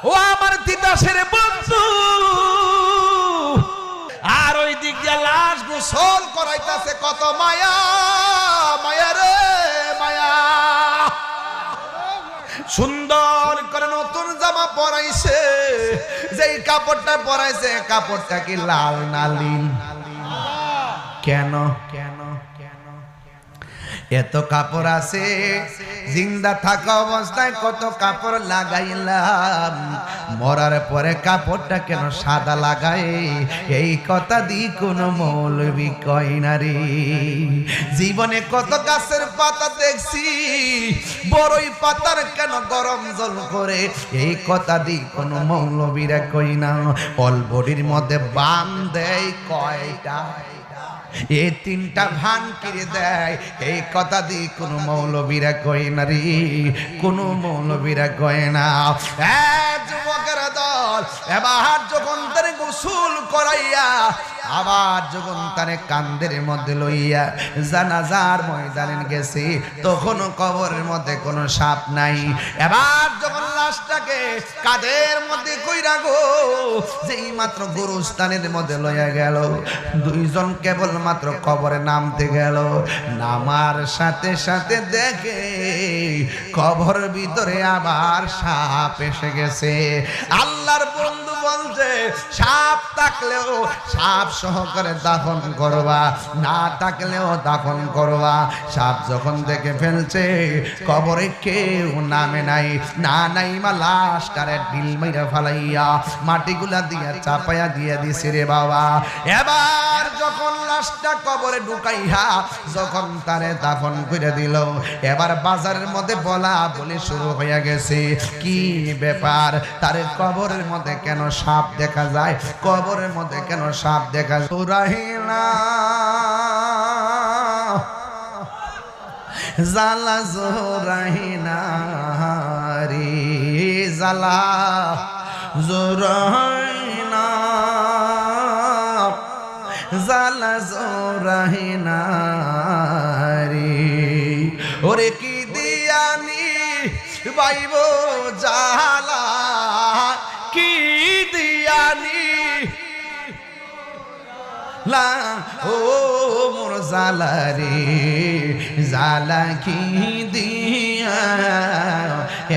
ও আমার তিতাসের বন্ধু, আর ওই দিক দিয়ে লাশ গোসল করাইতাছে কত মায়া, মায়া রে মায়া। সুন্দর করে নতুন জামা পরাইছে, যেই কাপড়টা পরাইছে কাপড়টা কি লাল না নীল? কেন কেন কেন এত কাপড় আছে? জিন্দা থাকা অবস্থায় কত কাপড় লাগাইলাম, মরার পরে কাপড়টা কেন সাদা লাগাই? এই কথা দি কোনো মৌলবি কয় না রে। জীবনে কত গাছের পাতা দেখছি, বড়ই পাতার কেন গরম জল করে? এই কথা দি কোনো মৌলবীরা কই না। অলবডির মধ্যে বান দেয় কয়টা? এই তিনটা ভান কিরে দেয়, এই কথা দি কোনো মৌলবীরা কয় না রে, কোনো মৌলবীরা কয় না। যুবকের দল এবার যখন তারে গোসল করাইয়া, আবার যখন তারে কান্দের মধ্যে লইয়া জানাজার ময়দানে গেছে, তখন কবরের মধ্যে কোনো সাপ নাই। এবার যখন লাশটাকে কাঁধের মধ্যে কইরা গো, যেই মাত্র গোরস্থানের মধ্যে লইয়া গেল, দুইজন কেবল মাত্র কবরে নামতে গেল, নামার সাথে সাথে দেখে কবর ভিতরে আবার সাপ এসে গেছে। আল্লাহর বন্ধু বলছে, সাপ থাকলেও সাপ সহকারে দাফন করবা, না থাকলেও দাফন করবা। সাপ যখন দেখে ফেলছে কবরে কেউ নামে নাই, না নাই মা লাশটারে ঢিল মাইরা ফালাইয়া মাটিগুলা দিয়া চাপাইয়া দিয়ে দিছে রে বাবা। এবার যখন লাশটা কবরে ঢুকাইয়া যখন তারে দাফন করে দিল, এবার বাজারের মধ্যে বলা বলি শুরু হয়ে গেছে। কি ব্যাপার? তারে কবরের মধ্যে কেন সাপ দেখা যায়? কবরের মধ্যে কেন সাপ দেখা যায়? রাহিনা জালা জোরাহিনা রে, জালা জোরাহিনা, জালা জোরাহিনা রে। ওরে কি দিয়ানি বাইব জালা, কি দিয়ানি লা ও মোর জালা রে, জালা কি দিয়া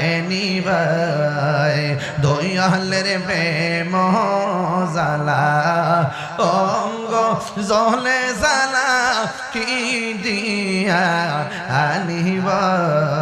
এনিবাই দয়ালের প্রেম জালা, অঙ্গ জলে জালা কি দিয়া আনিবাই।